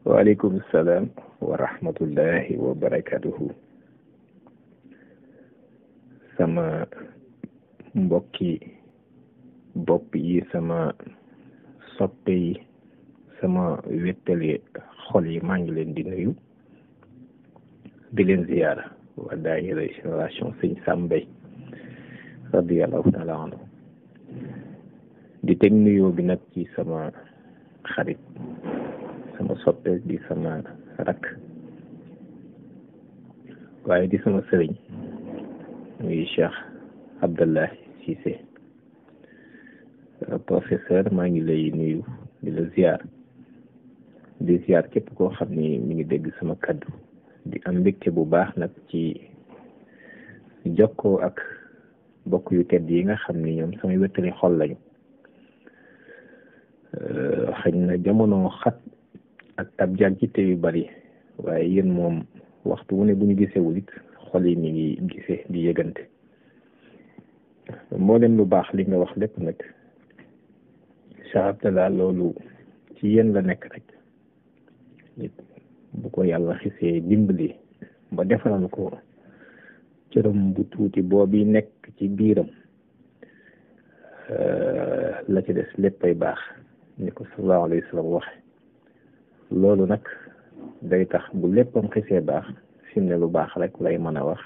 waaleykum salaam wa rahmatullahi wa barakatuhu. Sama mbokki bopp yi, sama soppe yi, sama wéttali xol yi, maa ngi leen di nuyu di leen ziyaara waa daayira génération sëñ Sam Mbaye radiyallahu taala anhu. di teg nuyoo bi nag ci sama xarit, sama soppe, di sama rakk, waaye di sama sëriñ muy Cheikh Abdallah Cissé. Professeur, maa ngi lay nuyu di la ziar, di ziar képp koo xam ni mi ngi dégg sama kaddu. di am mbégte bu baax nag ci jokkoo ak bokk yu tedd yi nga xam ni ñoom samay wéttali xol lañu. xëy na jamono xat ak tab jànkite yu bari, waaye yéen moom waxtu wu ne bu ñu gisewul it xol yi mi ngi gisee di yëgante. moo leen lu baax li nga wax lépp nag Cheikh Abdallah, loolu ci yéen la nekk rek. nit bu ko yàlla xisee dimbali ba defaral ko cëram bu tuuti boobi nekk ci biiram, la ci des léppay baax, ni ko sallallahu alayhi wa sallam waxe. loolu nag day tax bu léppam xisee baax, fi mu ne lu baax rek lay mën a wax,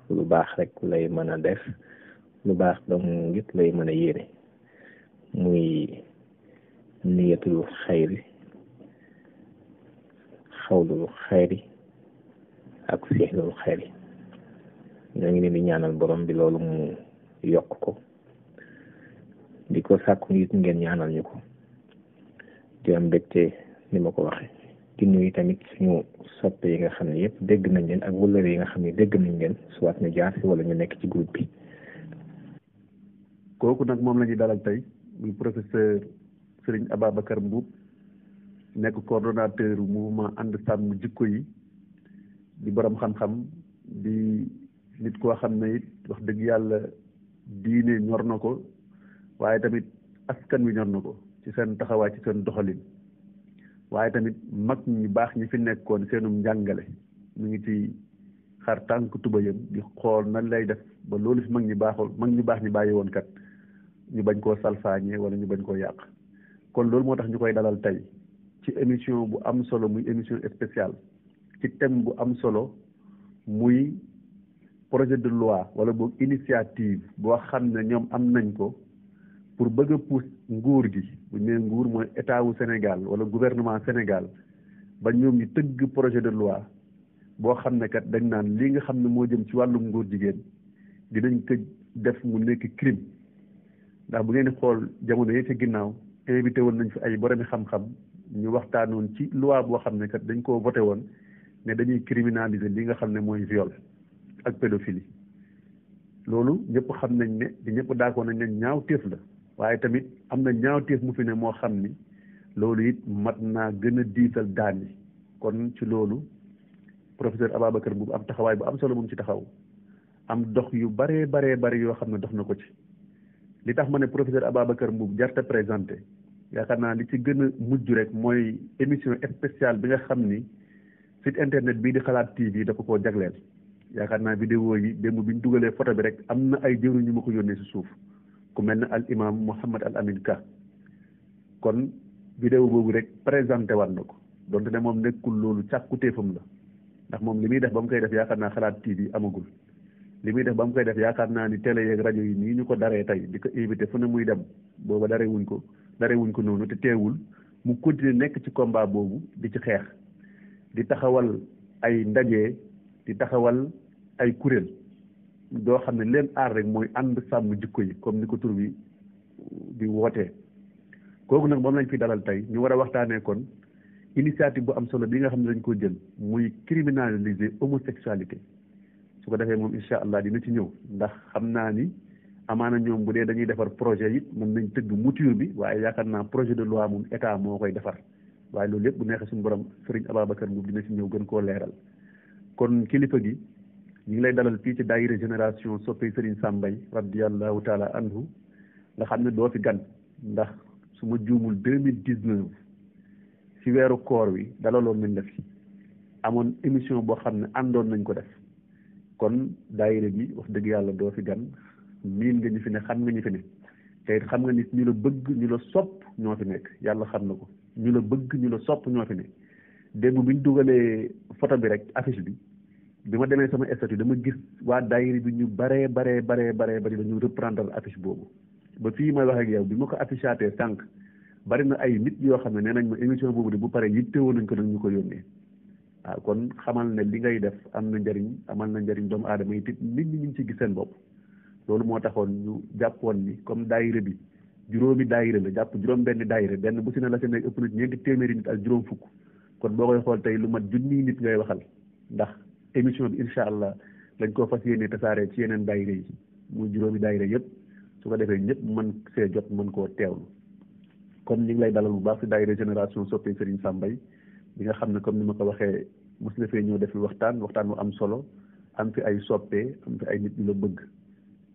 lu baax rek lay mën a def, lu baax dong ngit lay mën a yéene, muy niyatul xayri, xawlul xayri ak fi'lul xayri. ñoo ngi leen di ñaanal borom bi loolu mu yokk ko, di ko sàkku nit ngeen ñaanal ñu ko. di am mbégte ni ma ko waxe, di nuyu tamit suñu soppe yi nga xam ne yëpp dégg nañ leen, ak wëllëre yi nga xam ne dégg nañ leen, soit ñu jaar si wala ñu nekk ci groupe bi. kooku nag moom la ñuy dalal tey muy professeur Serigne Ababacar Mboup, nekk coordonnateur mouvement ànd sàmm jikko yi, di borom xam-xam, di nit koo xam ne it wax dëgg yàlla diine ñor na ko, waaye tamit askan wi ñor na ko ci seen taxawaay, ci seen doxalin. waaye tamit mag ñi baax ñi fi nekkoon seenum njàngale mu ngi ci xar tànk tubayam di xool nan lay def ba loolu fi mag ñi baax ñi bàyyi woon kat ñu bañ koo salfaañe wala ñu bañ koo yàq. kon loolu moo tax ñu koy dalal tey ci émission bu am solo, muy émission spéciale ci thème bu am solo, muy projet de loi wala boog initiative boo xam ne ñoom am nañ ko pour bëgg a pousse nguur gi. bu ñu nee nguur mooy état wu Sénégal wala gouvernement Sénégal, ba ñoom ñu tëgg projet de loi boo xam ne kat dañ naan li nga xam ne moo jëm ci wàllum nguur jigéen dinañ ko def mu nekk crime. ndax bu ngeen di xool jamono yi ci ginnaaw invité woon nañ fi ay boromi xam-xam, ñu waxtaanoon ci loi boo xam ne kat dañ koo voté woon ne dañuy criminaliser li nga xam ne mooy viol ak pédophilie. loolu ñëpp xam nañ ne di ñëpp d'accord nañ ne ñaaw téef la, waaye tamit am na ñaawteef mu fi ne moo xam ni loolu it mat naa gën a diisal daan yi. kon ci loolu professeur Ababacar Mboup am taxawaay bu am solo mu ci taxaw, am dox yu bari yoo xam ne dox na ko ci. li tax ma ne professeur Ababacar Mboup jarta présenté, yaakaar naa li ci gën a mujj rek mooy émission spéciale bi nga xam ni site internet bii di Xalaat TV dafa koo jagleel. yaakaar naa vidéo yi démb bi ñu dugalee photo bi rek am na ay jëwriñ ñu ma ko yónnee si suuf, ku mel ne al imam Mouhamed Al Amin Ka. kon vidéo boobu rek présenté waat na ko, donte ne moom nekkul loolu càkkutéefam la, ndax moom li muy def ba mu koy def yaakaar naa Xalaat TV amagul. li muy def ba mu koy def yaakaar naa ni télé yeeg rajo yi nii ñu ko daree tey di ko invité fu ne muy dem, booba daree wuñ ko noonu, te teewul mu continuer nekk ci combat boobu di ci xeex, di taxawal ay ndaje, di taxawal ay kuréel doo xam ne leen aar rek mooy ànd sàmm jikko yi comme ni ko tur bi di wootee. kooku nag moom lañ fi dalal tey ñu war a waxtaanee kon initiative bu am solo bi nga xam ne dañ ko jël, muy criminaliser homosexualité. su ko defee moom incha allah dina ci ñëw, ndax xam naa ni amaana ñoom bu dee dañuy defar projet yi mën nañ tëgg mouture bi, waaye yaakaar naa projet de loi moom état moo koy defar. waaye loolu lépp bu neexee suñu borom Serigne Ababacar Mboup dina ci ñëw gën koo leeral. kon kilifa gi ñu ngi lay dalal fii ci daayira génération soppey Serigne Sam Mbaye radiyallahu taala anhu, nga xam ne doo fi gan, ndax su ma juumul 2019 ci weeru koor wi dalaloon nañ la fi amoon émission boo xam ne àndoon nañ ko def kon daayira bi wax dëgg yàlla doo fi gan miin nga ñu fi ne xam nga ñu fi ne te it xam nga nit ñu la bëgg ñu la sopp ñoo fi nekk yàlla xam na ko ñu la bëgg ñu la sopp ñoo fi ne démb bi ñu dugalee photo bi rek affiche bi ma demee sama statut dama gis waa daayira bi ñu bari dañu reprendre affiche boobu ba fii may wax ak yow bi ma ko affichaatee sànq bari na ay nit yoo xam ne nee nañ ma émission boobu de bu paree yittewoo nañ ko nag ñu ko yónnee waaw kon xamal ne li ngay def am na njariñ amal na njariñ doomu aadama yi te nit ñi ñu ngi ci gis seen bopp loolu moo taxoon ñu jàppoon ni comme daayira bi juróomi daayira la jàpp juróom benn daayira benn bu si ne la si nekk ëpp na ñeenti téeméeri nit ak juróom fukk kon boo koy xool tey lu mat junniy nit ngay waxal ndax émission bi incha allah lañ koo fas yéene tasaaree ci yeneen daayira yi muy juróomi daayira yëpp su ko defee ñëpp mën see jot mën koo teewlu kon ñu ngi lay dalal bu baax si daayira génération soppe Serigne Sam Mbaye bi nga xam ne comme ni ma ko waxee mos na fee ñëw def fi waxtaan bu am solo am fi ay soppe am fi ay nit ñu la bëgg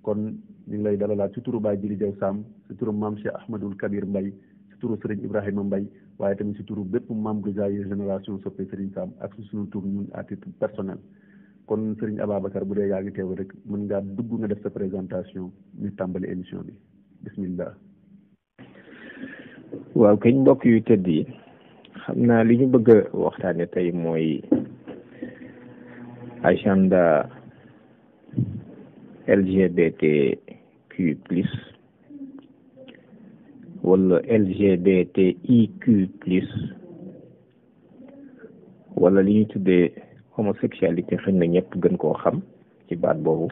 kon ñu ngi lay dalalaat ci turu Baye Djili Diaw Sam ci turu maam Cheikh Ahmadul Kabir Mbaye ci turu Serigne Ibrahima Mbaye waaye tamit ci turu bépp membre de daayira génération soppe Serigne Sam ak ci suñu tur ñun à titre personnel kon Serigne Ababacar bu dee yaa ngi teew rek mën ngaa dugg nga def sa présentation ñu tàmbali émission bi bismillah. waaw kañ mbokk yu tëdd yi xam naa li ñu bëgg a waxtaane tey mooy agenda LGBTQ plus wala LGBTIQ plus wala li ñuy tuddee homosexualité xëy na ñëpp gën koo xam ci baat boobu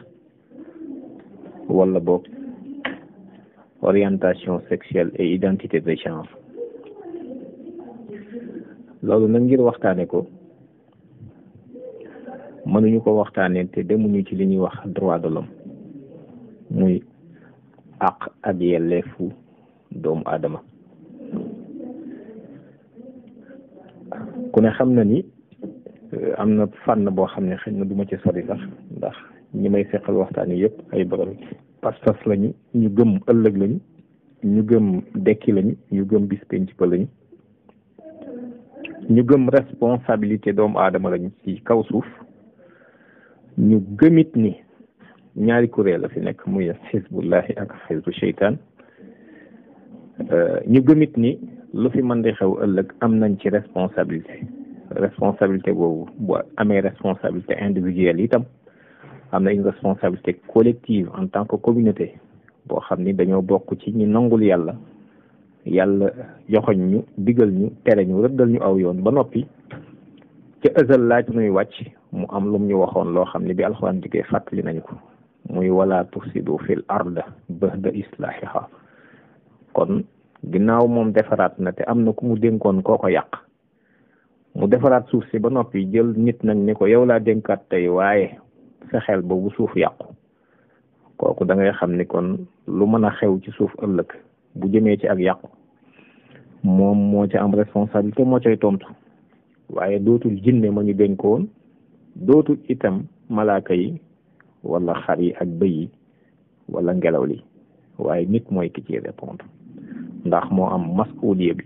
wala boog orientation sexuelle et identité de genre loolu nag ngir waxtaane ko mënuñu ko waxtaane te demuñu ci li ñuy wax droit de l'homme muy àq ak yelleefu doomu aadama ku ne xam na ni am na fànn boo xam ne xëy na du ma ci sori sax ndax ñi may seqal waxtaan yi yëpp ay borom pas-pas lañu ñu gëm ëllëg lañu ñu gëm dekki lañu ñu gëm bis penc ba lañu ñu gëm responsabilité doomu aadama lañu ci kaw suuf ñu gëmit ni ñaari kuréel la fi nekk muy xisbullahi ak xisbu seytaan ñu gëmit ni lu fi mën di xew ëllëg am nañ ci responsabilité boobu bu amee responsabilité individuelle itam am na une responsabilité collective en tant que communauté boo xam ni dañoo bokk ci ñi nangul yàlla joxoñ ñu digal ñu tere ñu rëddal ñu aw yoon ba noppi ca ësal laaj nuy wàcc mu am lum ñu waxoon loo xam ne bi alxuraan dikkee fàttali nañu ko muy wala tufsidu fil ard ba'da islahiha kon ginnaaw moom defaraat na te am na ku mu dénkoon koo ko yàq mu defaraat suuf si ba noppi jël nit nag ni ko yow laa dénkaat tey waaye fexeel ba bu suuf yàqu kooku da ngay xam ni kon lu mën a xew ci suuf ëllëg bu jëmee ci ak yàqu moom moo ca am responsabilité moo cay tontu waaye dootul jinne ma ñu dénkoon dootul itam malaaka yi wala xar yi ak bëy yi wala ngelaw li waaye nit mooy ki ci répondre ndax moo am masuuliya bi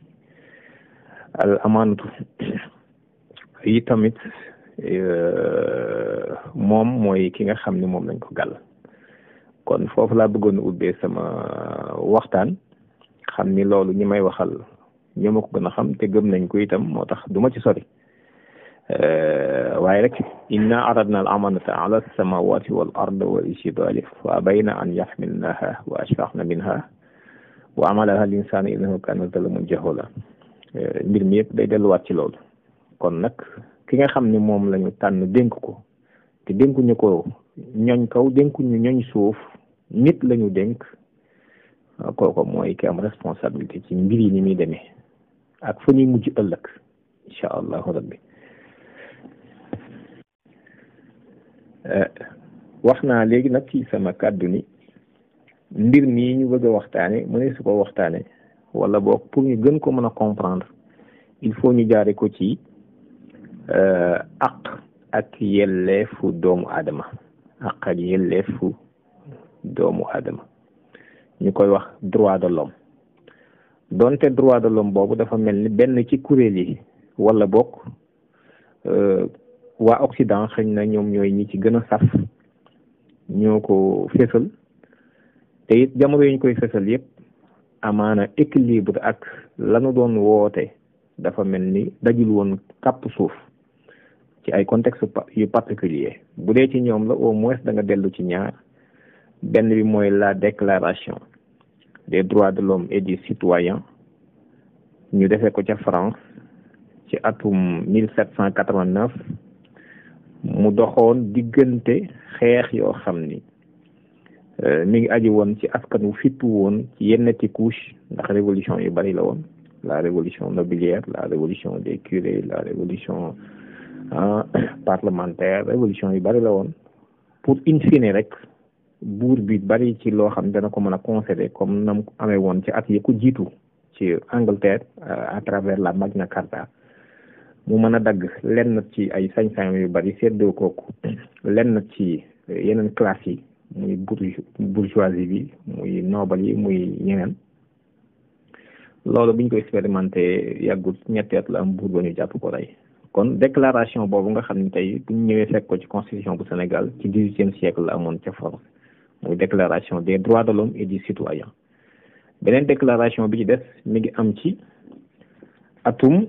al amaanatu yi tamit moom mooy ki nga xam ni moom lañ ko gàll kon foofu laa bëggoon ubbee sama waxtaan xam ni loolu ñi may waxal ñoo ma ko gën a xam te gëm nañ ko itam moo tax du ma ci sori waaye rek inna aradna al amanata ala samawati wal ard wal jibali fa abayna an yaxmilnaha wa ashfaqna minha wa amalaha al insanu innahu kana zaluman jahula mbir mi yëpp day delluwaat ci loolu kon nag ki nga xam ne moom lañu tànn dénk ko te dénkuñu ko ñooñ kaw dénkuñu ñooñ suuf nit lañu dénk kooko mooy ki am responsabilité ci mbir yi ni muy demee ak fa ñuy mujj ëllëg incha allahu rabbi wax naa léegi nag ci sama kàddu ni mbir mii ñu bëgg a waxtaane mu ne su ko waxtaane wala boog pour ñu gën ko mën a comprendre il faut ñu jaare ko ci àq ak yelleefu doomu aadama àq ak yelleefu doomu aadama ñu koy wax droit de l'homme donte droit de l'homme boobu dafa mel ni benn ci kuréel yi wala bokk waa Occident xëy na ñoom ñooy ñi ci gën a saf ñoo ko fésal te it jamono yi ñu koy fésal yépp amaana équilibre ak lanu doon woote dafa mel ni dajul woon kàpp suuf ci ay contexte yu particulier bu dee ci ñoom la au moins da nga dellu ci ñaar benn bi mooy la déclaration des droits de l'homme et du citoyen ñu defee ko ca France ci atum 1789 mu doxoon diggante xeex yoo xam ni mi ngi aji woon ci askan wu fippu woon ci yenneti couche ndax révolution yu bari la woon la révolution nobiliaire la révolution des curés la révolution parlementaire révolution yu bari la woon pour in fine rek buur bi bari ci loo xam dana ko mën a concéder comme nam amee woon ci at yi ko jiitu ci Angleterre à travers la Magna Carta mu mën a dagg lenn ci ay sañ-sañ yu bari seddoo kooku lenn ci yeneen classe yi muy bourgeoisie bi muy noble yi muy ñeneen loolu biñ ko expérimenté yàggut ñetti at la am buur ba ñu jàpp ko rey kon déclaration boobu nga xam ne tey buñ ñëwee fekk ko ci constitution bu Sénégal ci 18e siècle la amoon ca France muy déclaration des droits de l'homme et du citoyen beneen déclaration bi ci des mi ngi am ci atum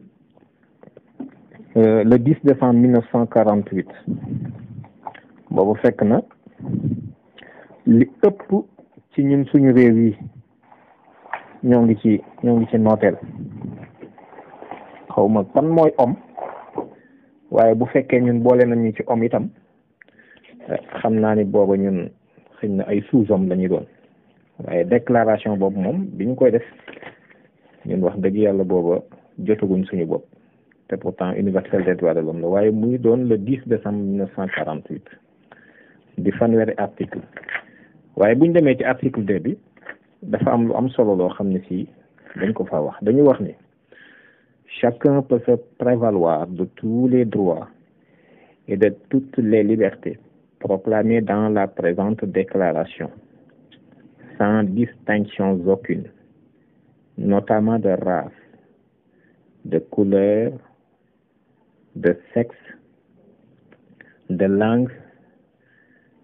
le 10 décembre 1948 boobu fekk na li ëpp ci ñun suñu réew yi ñoo ngi ci nooteel xawma kan mooy homme waaye bu fekkee ñun boole nañu ci homme itam xam naa ni booba ñun xëy na ay sous-homme lañu doon waaye déclaration boobu moom bi ñu koy def ñun wax dëgg yàlla booba jotaguñ suñu bopp te pourtant universel des droits de l'homme la waaye muy doon le 10 décembre 1948 di fanweeri article waaye buñ demee ci article 2 bi dafa am lu am solo loo xam ne si dañ ko fa wax dañu wax ni chacun peut se prévaloir de tous les droits et de toutes les libertés proclamées dans la présente déclaration sans distinction aucune, notamment de race, de couleur, de sexe, de langue,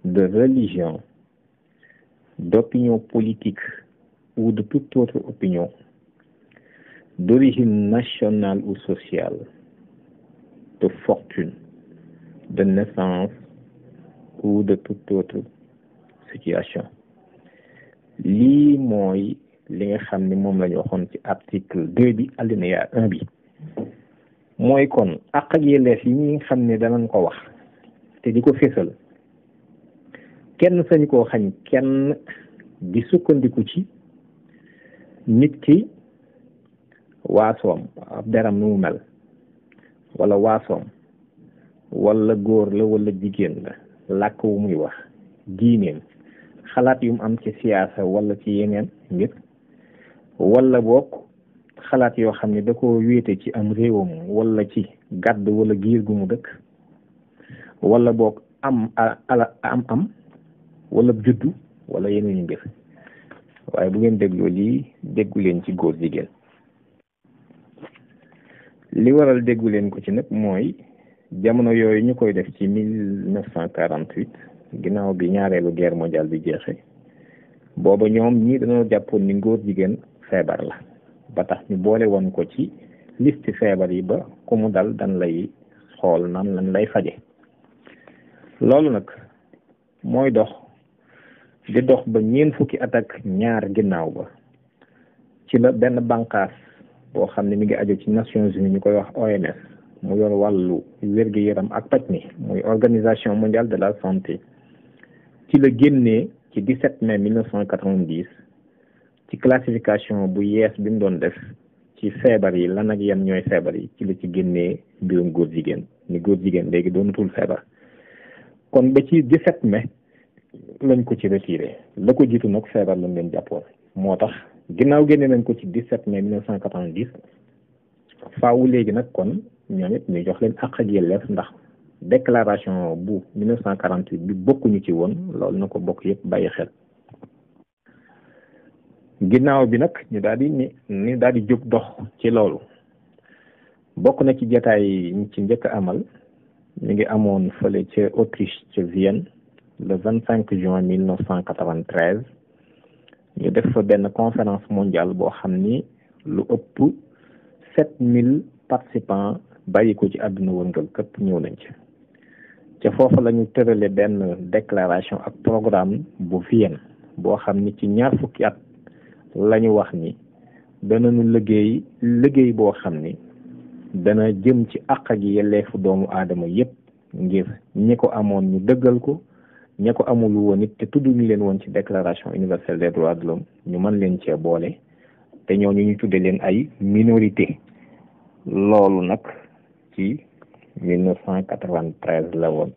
de religion, d'opinion politique ou de toute autre opinion, d'origine nationale ou sociale, de fortune, de naissance ou de toute autre situation. lii mooy li nga xam ni moom la ñu waxoon ci article 2 bi alinéa 1 bi mooy kon àq ak yelleef yi ñi nga xam ne danañ ko wax te di ko fésal kenn sañu koo xañ kenn di sukkandiku ci nit ki waasoom ab deram nu mu mel wala waasoom wala góor la wala jigéen la làkk wu muy wax diineem xalaat yu mu am ci siyaasa wala ci yeneen mbir wala boog xalaat yoo xam ne da ko wéete ci am réewam wala ci gàdd wala giir gu mu dëkk wala boog am wala juddu wala yeneen mbir waaye bu ngeen dégloo lii déggu leen ci góor jigéen li waral déggu leen ko ci nag mooy jamono yooyu ñu koy def ci 1948 ginnaaw bi ñaareelu guerre mondiale bi jeexee booba ñoom ñii dañoo jàppoon ni ngóor jigéen feebar la ba tax ñu boole woon ko ci liste feebar yi ba ku mu dal dan lay xool nan lan lay faje loolu nag mooy dox di dox ba ñeent fukki at ak ñaar ginnaaw ba ci la benn bànqaas boo xam ne mi ngi aju ci Nations Unies ñu koy wax OMS mu yor wàllu wér-gu-yaram ak paj mi muy organisation mondiale de la santé ci la génnee ci 17 mai 1990 ci classification bu yees bi mu doon def ci feebar yi lan ak yan ñooy feebar yi ci la ci génnee mbirum góor jigéen ni góor jigéen léegi doonatul feebar kon ba ci 17 mai lañ ko ci retiré la ko jiitu nag feebar lañ leen jàppoon moo tax ginnaaw génne nañ ko ci 17 mai 1990 faawu léegi nag kon ñoom it ñu jox leen àq ak yelleef ndax déclaration bu 1948 bi bokkuñu ci woon loolu na ko bokk yëpp bàyyi xel ginnaaw bi nag ñu daal di ni daal di jóg dox ci loolu. bokk na ci jataay ñi ci njëkk amal ñu ngi amoon fële ca Autriche ca Vienne le 25 juin 1993 ñu def fa benn conférence mondiale boo xam ni lu ëpp 7000 participants bàyyi ko ci àdduna wërngal këpp ñëw nañ ci ca foofu la ñu tërale benn déclaration ak programme bu Vienne boo xam ni ci ñaar fukki at la ñu wax ni danañu liggéey boo xam ni dana jëm ci àq ak yelleefu doomu aadama yépp ngir ñi ko amoon ñu dëggal ko ñi ko amul woon it te tudduñu leen woon ci déclaration universelle des droits de l'homme ñu mën leen cee boole te ñooñu ñu tudde leen ay minorité. loolu nag ci 1993 la woon.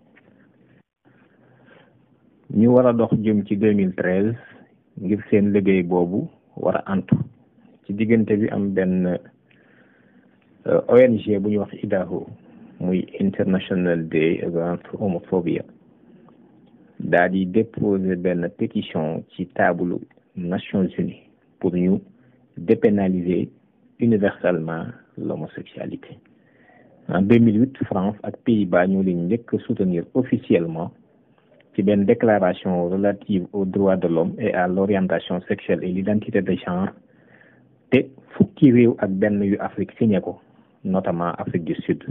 ñu war a dox jëm ci 2013 ngir seen liggéey boobu war a antu ci diggante bi am benn ONG bu ñuy wax IDAHO muy International Day Against Homophobia daal di déposer benn pétition ci table Nations Unies pour ñu dépénaliser universellement l'homosexualité. En 2008 France ak Pays-Bas ñoo leen njëkk soutenir officiellement ci benn déclaration relative aux droits de l'homme et à l'orientation sexuelle et l'identité de genre te fukki réew ak benn yu Afrique signé ko notamment Afrique du Sud.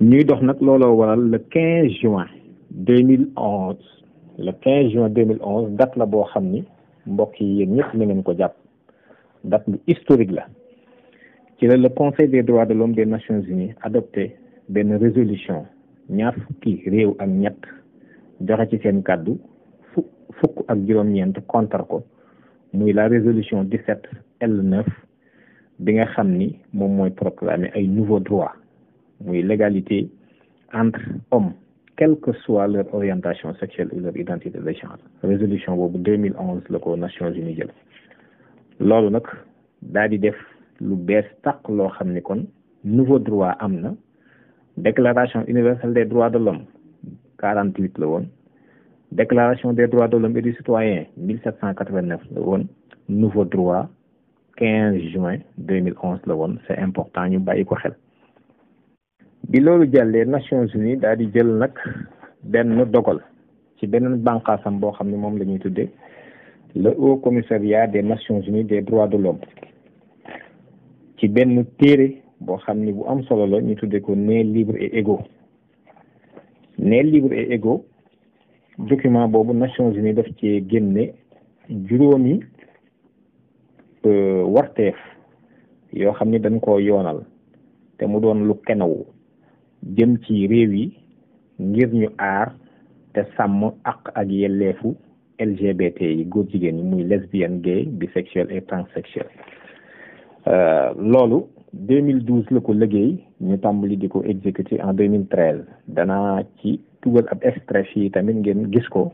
ñuy dox nag looloo waral le 15 juin 2011 date la boo xam ni mbokk yi yéen ñëpp na ngeen ko jàpp date bu historique la ci la le Conseil des droits de l'homme des Nations Unies adopté benn résolution ñaar fukki réew ak ñett joxe ci seen kàddu fukk ak juróom-ñeent contre ko muy la résolution 17 L9 bi nga xam ni moom mooy proclamer ay nouveaux droits muy l'égalité entre hommes quelle que soit leur orientation sexuelle ou leur identité de genre. Résolution boobu 2011 la ko Nations Unies jël loolu nag daal di def lu bees tàq loo xam ni kon nouveau droit am na. Déclaration universelle des droits de l'homme 48 la woon Déclaration des droits de l'homme et du citoyen 1789 la woon nouveau droit 15 juin 2011 la woon c'est important ñu bàyyi ko xel. bi loolu jàllee Nations Unies daal di jël nag benn dogal ci benn bànqaasam boo xam ne moom la ñuy tuddee le Haut Commissariat des Nations Unies des droits de l'homme ci benn téere boo xam ni bu am solo la ñu tuddee ko Né libre et égaux. Né libre et égaux document boobu Nations Unies daf ci génne juróomi warteef yoo xam ni dañ koo yoonal te mu doon lu kenawu jëm ci réew yi ngir ñu aar te sàmm ak yelleefu LGBT yi góor jigéen yi muy lesbienne, gay, bisexuel et transsexuel. loolu 2012 la ko liggéey ñu tàmbali di ko exécuter en 2013 danaa ci tugal ab extrait fii tamit ngeen gis ko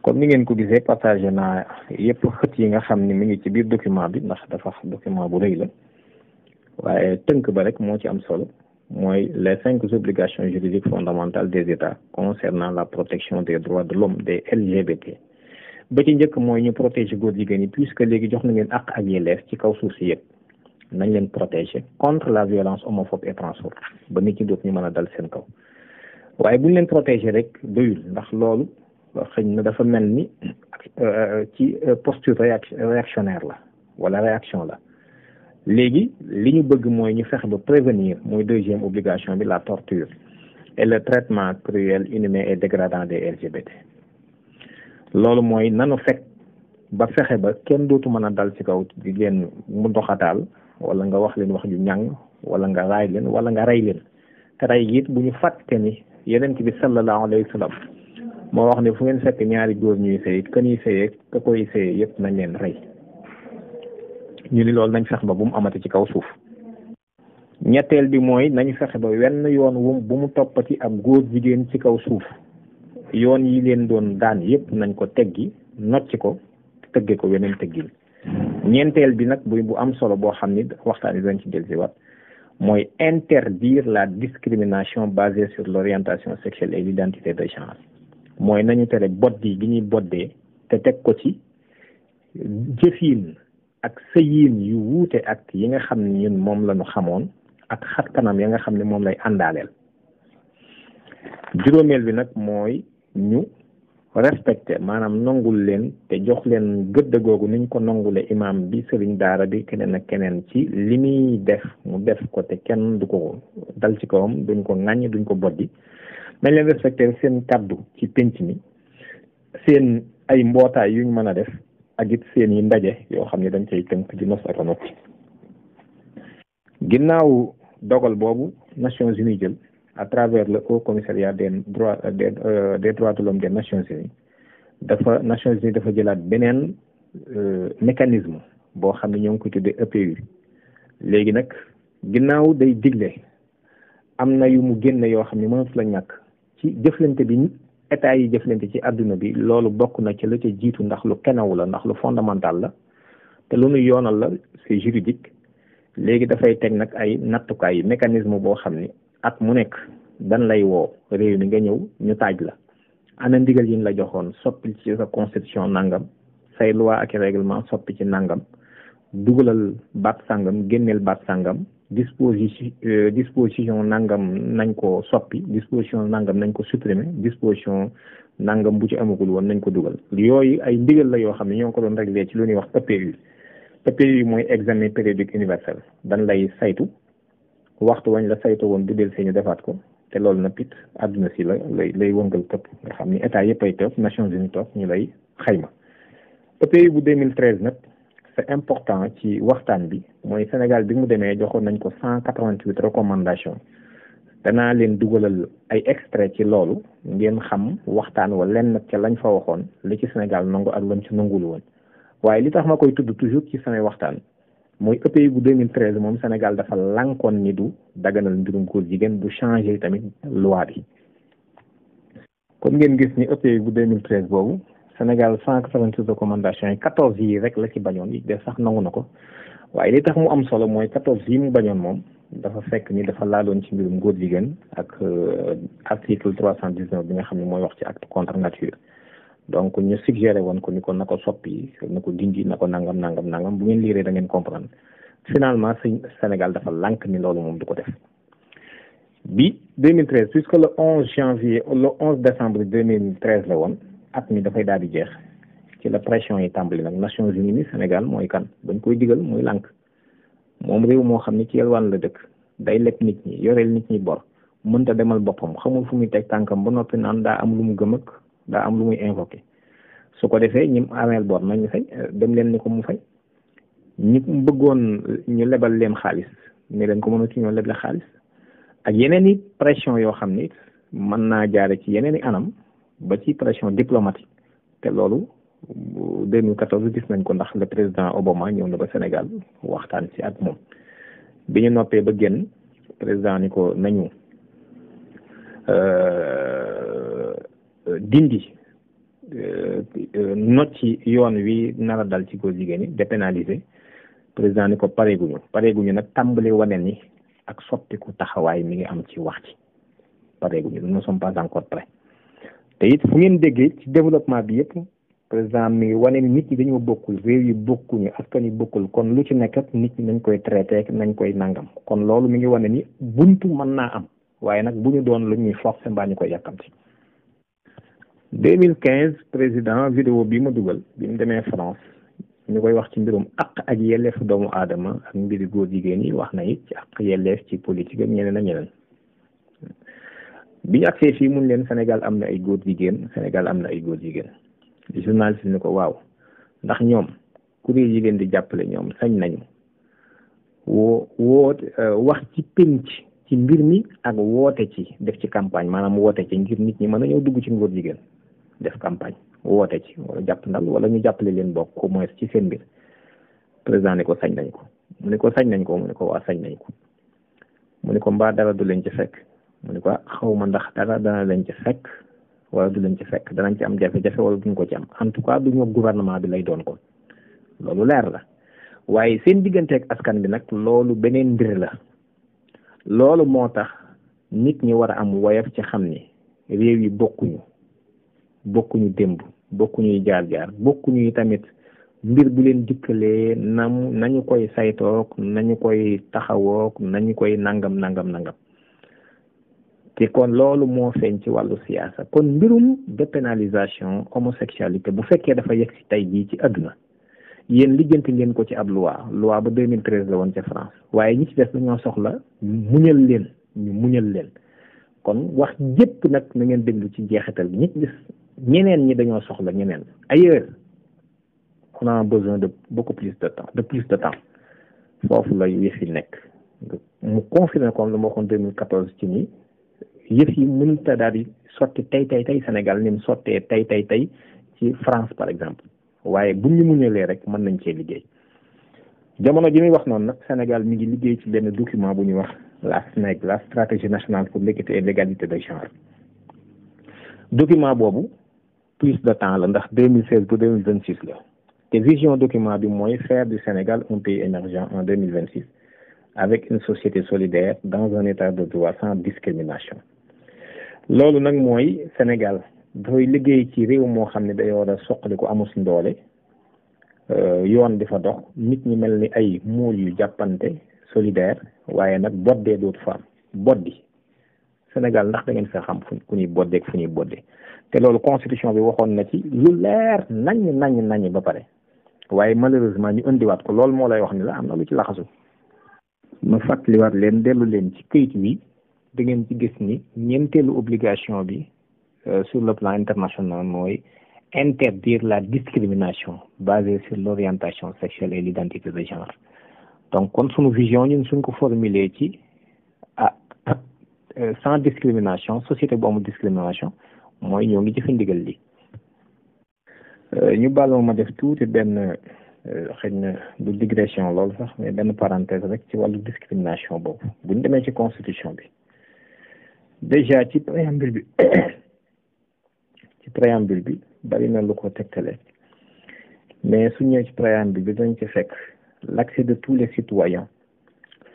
comme ni ngeen ko gisee partagé naa yëpp xët yi nga xam ni mi ngi ci biir document bi ndax dafa document bu rëy la waaye tënk ba rek moo ci am solo mooy les 5 obligations juridiques fondamentales des États concernant la protection des droits de l'homme des LGBT. ba ci njëkk mooy ñu protéger góor jigéen yi puisque léegi jox na ngeen àq ak yelleef ci kaw suuf si yëpp nañ leen protéger contre la violence homophobe et transphobe ba nit ñi doot ñu mën a dal seen kaw waaye bu ñu leen protéger rek doyul ndax loolu xëy na dafa mel ni ci posture réactionnaire la wala réaction la léegi li ñu bëgg mooy ñu fexe ba prévenir mooy deuxième obligation bi la torture et le traitement cruel, inhumain et dégradant des LGBT. loolu mooy nanu fekk ba fexe ba kenn dootu mën a dal ci kaw di leen mu doxataal wala nga wax leen wax ju ñàng wala nga raay leen wala nga rey leen te rey it bu ñu fàtte ni yonent bi sallallahu alayhi wa sallam moo wax ne fu ngeen fekk ñaari góor ñuy sëy ka ñuy sëyee ka koy sëyee yëpp nañ leen rey ñu ni loolu nañ fexe ba bu mu amati ci kaw suuf. ñetteel bi mooy nañu fexe ba wenn yoon wu bu mu toppati ab góor jigéen ci kaw suuf yoon yi leen doon daan yëpp nañ ko teggi nocci ko tëgge ko weneen teggin. ñeenteel bi nag bu am solo boo xam ni waxtaan yi dañ ci dellusiwaat mooy interdire la discrimination basée sur l'orientation sexuelle et l'identité de genre mooy nañu tere boddi gi ñuy boddee te teg ko ci jëfiin ak sëyiin yu wuute ak yi nga xam ne ñun moom la ñu xamoon ak xat kanam ya nga xam ne moom lay àndaaleel. juróomeel bi nag mooy ñu respecté maanaam nangul leen te jox leen gëdd googu niñ ko nangule imam bi sëriñ daara bi keneen ak keneen ci li muy def mu def ko te kenn du ko dal ci kawam, duñ ko ŋàññ, duñ ko boddi. nañ leen respecté seen kàddu ci penc mi, seen ay mbootaay yuñ mën a def ak it seen yi ndaje yoo xam ne dañ cay tënk di nos ak a noppi. ginnaaw dogal boobu Nations Unies jël à travers le Haut Commissariat des droits de l'homme des Nations Unies Nations Unies dafa jëlaat beneen mécanisme boo xam ne ñoo ngi ko tuddee EPU. léegi nag ginnaaw day digle am na yu mu génne yoo xam ne mënatu la ñàkk ci jëflante bi état yi jëflante ci àdduna bi, loolu bokk na ci la ca jiitu ndax lu kenewu la, ndax lu fondamental la te lu nu yoonal la, c'est juridique. léegi dafay teg nag ay nattukaay yi mécanisme boo xam ni at mu nekk dan lay woo réew mi nga ñëw ñu taaj la ana ndigal yi ñu la joxoon, soppi ci sa constitution nangam, say loi ak règlement soppi ci nangam, dugalal baat sangam, génneel baat sangam, disposition nangam nañ ko soppi, disposition nangam nañ ko supprimer, disposition nangam bu ci amagul woon nañ ko dugal. yooyu ay ndigal la yoo xam ne ñoo ngi ko doon réglé ci lu ñuy wax EPU. EPU mooy examen périodique universel. dañ lay saytu waxtu wañ la saytu woon bu del see ñu defaat ko, te loolu nag it àdduna si lay wëngal këpp nga xam ni état yëpp ay toog, Nations Unies toog ñu lay xayma. EPU bu 2013 nag c'est important ci waxtaan bi mooy Sénégal bi mu demee joxoon nañ ko 188 recommandations. danaa leen dugalal ay extrait ci loolu ngeen xam waxtaan wa leen nag ca lañ fa waxoon li ci Sénégal nangu ak lañ ci nangul woon. waaye li tax ma koy tudd toujours ci samay waxtaan mooy EPU bu 2013 moom Sénégal dafa lànkoon ni du daganal mbirum góor jigéen, du changer tamit loi bi. kon ngeen gis ni EPU bu 2013 boobu Sénégal 188 recommandations yi 14 yi rek la ci bañoon, yi def sax nangu na ko. waaye li tax mu am solo mooy 14 yi mu bañoon moom dafa fekk ni dafa laaloon ci mbirum góor jigéen ak article 319 bi nga xam ne mooy wax ci acte contre nature. donc ñu suggéré woon ko ni ko na ko soppi, na ko dindi, na ko nangam bu ngeen liiree da ngeen comprendre. finalement Sénégal dafa lànk ni loolu moom du ko def. bi 2013 puisque le 11 décembre 2013 la woon, at mi dafay daal di jeex ci la pression yi tàmbali nag. Nations Unies ni Sénégal mooy kan bañ koy digal muy lànk. moom réew moo xam ne ci yelwaan la dëkk, day lekk nit ñi, yoreel nit ñi bor, mënta demal boppam, xamul fu muy teg tànkam ba noppi naan daa am lu mu gëm ak daa am lu muy invoqué. su ko defee ñi ameel bor nañu fay, dem leen ni ko mu fay. ñi bëggoon ñu lebal leen xaalis ne leen ko mënatu ñoo leble xaalis, ak yeneen i pression yoo xam ni mën naa jaare ci yeneen i anam ba ci pression diplomatique. te loolu 2014 gis nañ ko ndax le président Obama ñëw na ba Sénégal waxtaan ci ak moom. bi ñu noppee ba génn président ni ko nañu dindi not ci yoon wi nar a dal ci góor jigéen ñi, dépénaliser. président ni ko pareeguñu nag tàmbali wane ni ak soppiku taxawaay mi ngi am ci wax ci pareeguñu, nous ne sommes pas encore prêts. te it fu ngeen déggee ci développement bi yëpp président mi ngi wane ni nit ñi dañoo bokkul, réew yi bokkuñu, askan yi bokkul, kon lu ci nekk ak nit ñi nañ koy traité nañ koy nangam. kon loolu mi ngi wane ni buntu mën naa am, waaye nag bu ñu doon lu ñuy forcé mbaa ñu koy yàkkamti. 2015 président vidéo bi ma dugal bi mu demee France ñu koy wax ci mbirum àq ak yelleef doomu aadama ak mbiri góor jigéen yi, wax na it ci àq yelleef ci politique ak ñeneen ak ñeneen. bi ñu agsee fii mun leen Sénégal am na ay góor jigéen, Sénégal am na ay góor jigéen. di journaliste ni ko waaw ndax ñoom kuréel jigéen di jàppale ñoom sañ nañu wax ci pénc ci mbir mi ak woote ci def ci campagne, maanaam woote ci ngir nit ñi mën a ñëw dugg ci góor jigéen def campagne woote ci wala jàpp ndal wala ñu jàppale leen bokk au moins ci seen mbir. président ni ko sañ nañ ko. mu ni ko sañ nañ ko, mu ni ko waa sañ nañ ko. mu ni ko mbaa dara du leen ci fekk. mu ni ko xaw ma ndax dara dana leen ci fekk wala du leen ci fekk, danañ ci am jafe-jafe wala duñ ko ci am, en tout cas duñu gouvernement bi lay doon ko. loolu leer la. waaye seen digganteeg askan bi nag loolu beneen mbir la. loolu moo tax nit ñi war a am woyof ci xam ni réew yi bokkuñu démb bokkuñuy jaar-jaar bokkuñuy tamit mbir bu leen dikkalee nañu koy saytoog nañu koy taxawoog nañu koy nangam te kon loolu moo feeñ ci wàllu siyaasa kon mbirum dépénalisation homosexualité bu fekkee dafa yegg si tey jii ci àdduna yéen lijjanti ngeen ko ci ab loi ba 2013 la woon ca France waaye ñi ci des dañoo soxla ñu muñal leen kon wax jëpp nag na ngeen déglu ci jeexital bi ñi ci des ñeneen ñi dañoo soxla ñeneen ailleurs on a besoin de beaucoup plus de temps foofu la yëf yi nekk mu confirmé comme lu ma waxoon 2014 ci nii yëf yi mënut a daal di sotti tey Sénégal ni mu sottee tey ci France par exemple waaye bu ñu muñalee rek mën nañ cee liggéey jamono ji muy wax noonu nag Sénégal mi ngi liggéey ci benn document bu ñuy wax la SNEG la stratégie nationale pour l'équité et l'égalité des genres document boobu plus de temps la ndax 2016 ba 2026 la te vision document bi mooy faire du Sénégal un pays émergent en 2026 avec une société solidaire dans un état de droit sans discrimination loolu nag mooy Sénégal dafay liggéey ci réew moo xam ne day war a soqali ko amul ndoole yoon di fa dox nit ñi mel ni ay muul yu jàppante solidaire waaye nag boddee dootu fa am boddi Sénégal ndax da ngeen fa xam fu ñuy boddeeg fu ñuy boddee te loolu constitution bi waxoon na ci lu leer nañ ba pare waaye malheureusement ñu indiwaat ko loolu moo lay wax ni la am na lu ci laxasu ma fàttaliwaat leen dellu leen ci këyit wi da ngeen ci gis ni ñeenteelu obligation bi sur le plan international mooy interdire la discrimination basée sur l'orientation sexuelle et l'identité de genre donc kon sunu vision ñun suñ ko formuler ci sans discrimination société bu amul discrimination mooy ñoo ngi jëfe ndigal li ñu bàlloo ma def tuuti benn xëy na du digression loolu sax mais benn parenthèse rek ci wàllu discrimination boobu bu ñu demee ci constitution bi déjà ci préambule bi bari na lu ko tegtale mais su ñëwee ci préambule bi dañ ci fekk l'accès de tous les citoyens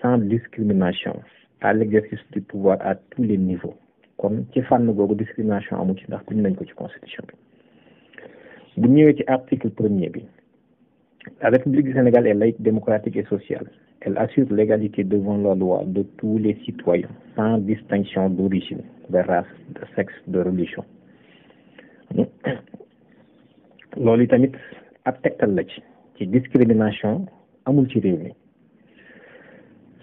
sans discrimination à l'exercice du pouvoir à tous les niveaux kon ci fànn googu discrimination amu ci ndax buñ nañ ko ci constitution bi bu ñëwee ci article 1er bi la République du Sénégal est laïque, démocratique et sociale. Elle assure l'égalité devant la loi de tous les citoyens sans distinction d'origine, de race, de sexe, de religion. loolu tamit ab tegtal la ci discrimination amul ci réew mi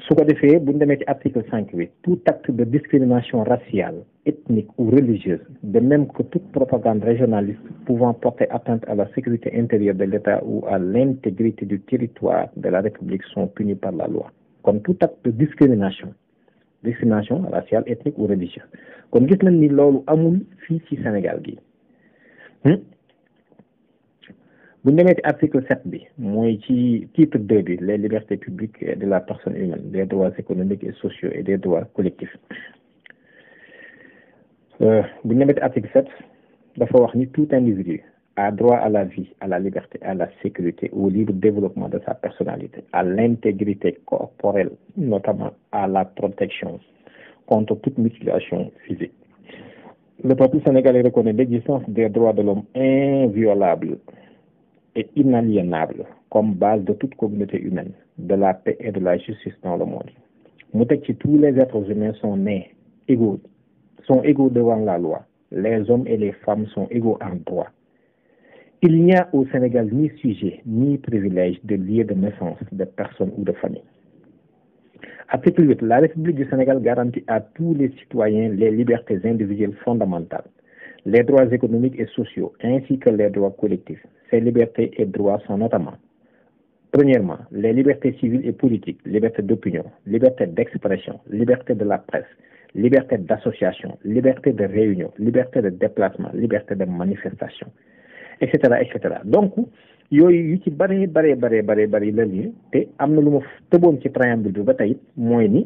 su ko defee bu ñu demee ci article 5 bi tout acte de discrimination raciale, ethnique ou religieuse, de même que toute propagande régionaliste pouvant porter atteinte à la sécurité intérieure de l'État ou à l'intégrité du territoire de la République sont punis par la loi. Comme tout acte de discrimination raciale, ethnique ou religieuse. kon gis nañ ni loolu amul fii ci Sénégal gi bu ñu demee ci article 7 bi mooy ci titre 2 bi les libertés publiques et de la personne humaine, des droits économiques et sociaux et des droits collectifs bu ñu demee ci article 7 dafa wax ni tout individu a droit à la vie, à la liberté, à la sécurité, au libre développement de sa personnalité, à l'intégrité corporelle, notamment à la protection contre toute mutilation physique. Le peuple sénégalais reconnaît l'existence des droits de l'homme inviolables et inaliénables comme base de toute communauté humaine, de la paix et de la justice dans le monde. Mu teg ci tous les êtres humains sont égaux devant la loi. Les hommes et les femmes sont égaux en droit. Il n'y a au Sénégal ni sujet, ni privilège de lieu de naissance, de personne ou de famille. Article 8. La République du Sénégal garantit à tous les citoyens les libertés individuelles fondamentales, les droits économiques et sociaux, ainsi que les droits collectifs. Ces libertés et droits sont notamment, premièrement, les libertés civiles et politiques, liberté d'opinion, liberté d'expression, liberté de la presse, liberté d'association, liberté de réunion, liberté de déplacement, liberté de manifestation, etc., etc. Donc, yooyu yu ci bari la lii te am na lu ma tëboon ci préambule bi ba tey mooy ni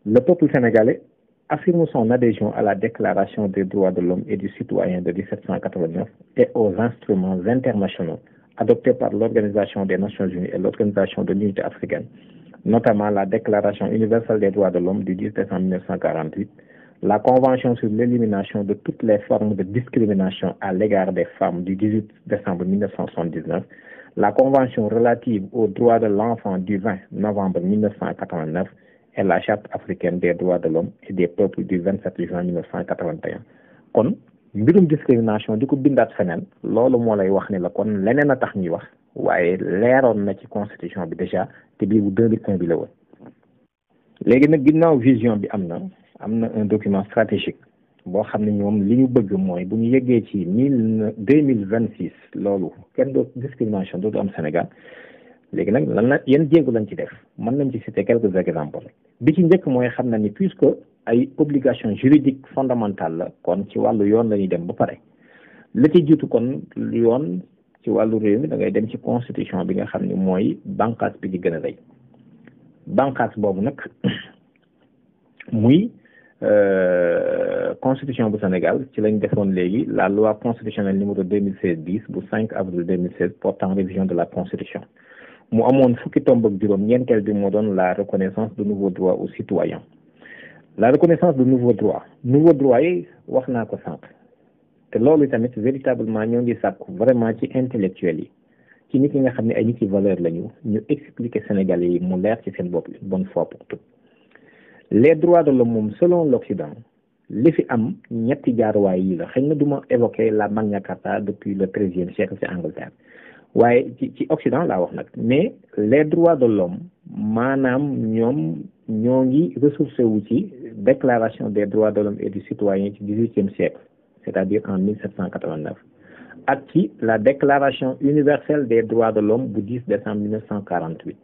le peuple sénégalais affirme son adhésion à la déclaration des droits de l'homme et du citoyen de 1789 et aux instruments internationaux adoptés par l'Organisation des Nations Unies et l'Organisation de l'Unité africaine, notamment la Déclaration universelle des droits de l'homme du 10 décembre 1948, la Convention sur l'élimination de toutes les formes de discrimination à l'égard des femmes du 18 décembre 1979, la Convention relative aux droits de l'enfant du 20 novembre 1989 et la Charte africaine des droits de l'homme et des peuples du 27 juin 1981. kon mbirum discrimination di ko bindaat feneen loolu moo lay wax ne la kon leneen a tax ñuy wax waaye leeroon na ci constitution bi déjà te bii bu 2001 bi la woon. léegi nag ginnaaw vision bi am na un document stratégique boo xam ne ñoom li ñu bëgg mooy bu ñu yeggee ci 2026 loolu kenn doo discrimination dootu am Sénégal. léegi nag lan la yan jéego lañ ci def mën nañ ci citer quelques exemples bi ci njëkk mooy xam na ni puisque ay obligation juridique fondamentale la kon ci wàllu yoon la ñuy dem ba pare la ci jiitu kon yoon ci wàllu réew mi da ngay dem ci constitution bi nga xam ni mooy bànqaas bi di gën a rëy bànqaas boobu nag muy constitution bu Sénégal ci lañ defoon léegi la loi constitutionnelle numéro 2016-10 bu 5 avril 2016 portant révision de la constitution mu amoon fukki tomb ak juróom ñeenteel bi moo doon la reconnaissance de nouveaux droits aux citoyens la reconnaissance de nouveaux droits yi wax naa ko sànq te loolu tamit véritablement ñoo ngi sàkku vraiment ci intellectuels yi ci nit yi nga xam ne ay nit yi valeur lañu ñu expliquer Sénégalais yi mu leer ci seen bopp une bonne fois pour toutes les droits de l'homme moom selon l'Occident li fi am ñetti jaaruwaay yi la xëy na du ma évoquer la Magna Carta depuis le 13e siècle ci Angleterre waaye ci Occident laa wax nag mais les droits de l'homme maanaam ñoom ñoo ngi ressourcé wu ci déclaration des droits de l'homme et du citoyen ci 18e siècle c'est-à-dire en 1789 ak ci la déclaration universelle des droits de l'homme bu 10 décembre 1948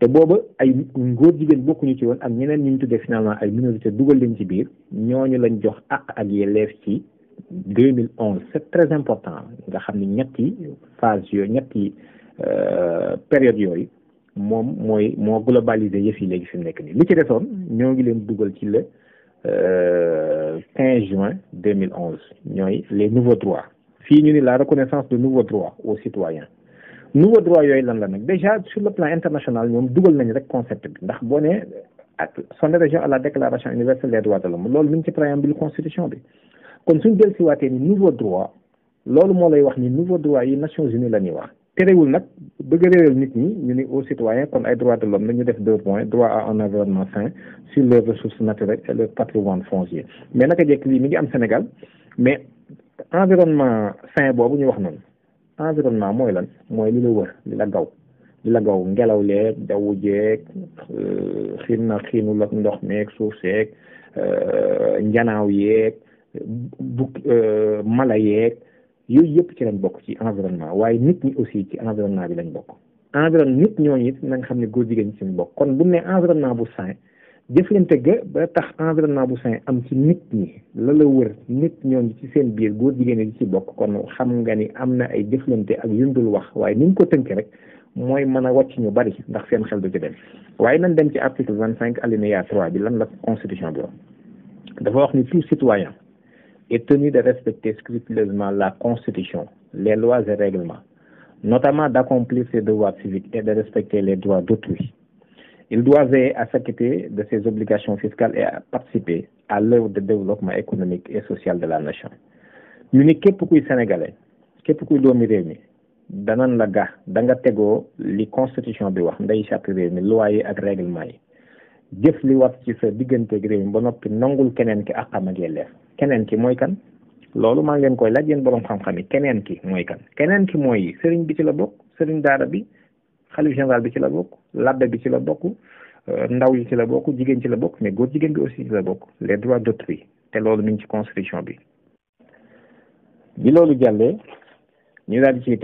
te booba ay ngóor jigéen bokkuñu ci woon ak ñeneen ñu tuddee finalement ay minorité dugal leen ci biir ñooñu lañ jox àq ak yelleef ci 2011 c'est très important nga xam ni ñetti phase yooyu ñetti période yooyu moom moo globalisé yëf yi léegi fi mu nekk nii li ci desoon ñoo ngi leen dugal ci le 15 juin 2011 ñooy les nouveaux droits fii ñu ni la reconnaissance de nouveaux droits aux citoyens nouveaux droits yooyu lan la nag déjà sur le plan international ñoom dugal nañ rek concept bi ndax boo nee ak son adhésion à la déclaration universelle des droits de l'homme loolu mi ngi ci préambule constitution bi kon suñ del si waatee ni nouveau droit loolu moo lay wax ni nouveau droit yi Nations Unies la ñuy wax terewul nag bëgg a réeral nit ñi ñu ni aux citoyens kon ay droits de l'homme la ñu def 2 points droit à un environnement sain sur leurs ressources naturelles et leur patrimoine foncier mais naka jekk lii mi ngi am Sénégal mais environnement sain boobu ñu wax noonu environnement mooy lan mooy li la wër li la gaw ngelaw leeg jaww jeeg xiinul ak ndox meeg suuf seeg njanaaw yeeg mala yeeg yooyu yëpp ci lañ bokk ci environnement waaye nit ñi aussi ci environnement bi lañ bokk nit ñooñu it nañ xam ne góor jigéen ñi suñu bokk kon bu ne environnement bu sain jëflante ga ba tax environnement bu sain am ci nit ñi la wër nit ñooñu ci seen biir góor jigéen ñi ci bokk kon xam nga ni am na ay jëflante ak yundul wax waaye ni ñu ko tënk rek mooy mën a wàcc ñu bari ndax seen xel du ci dem waaye nañ dem ci article 25 alinéa 3 bi lan la constitution bi wax dafa wax ni tout citoyen est tenu de respecter scrupuleusement la Constitution, les lois et règlements, notamment d'accomplir ses devoirs civiques et de respecter les droits d'autrui. Il doit veiller à s'acquitter de ses obligations fiscales et à participer à l'œuvre de développement économique et social de la nation. ñu ni képp kuy sénégalais képp kuy doomi réew mi danan la da nga tegoo li constitution bi wax ndey charte réew mi loi yi ak règlement yi jëf li war ci sa digganteeg réew mi ba noppi nangul keneen ki àqam ak yelleef keneen ki mooy kan loolu maa ngi leen koy laaj yéen borom xam-xam yi keneen ki mooy kan keneen ki mooy sëriñ bi ci la bokk sëriñ daara bi xalif général bi ci la bokk labbe bi ci la bokk ndaw yi ci la bokk jigéen ci la bokk mais góor jigéen bi aussi ci la bokk les droits d'autrui te loolu mi ngi ci constitution bi loolu jàllee ñu daal di ci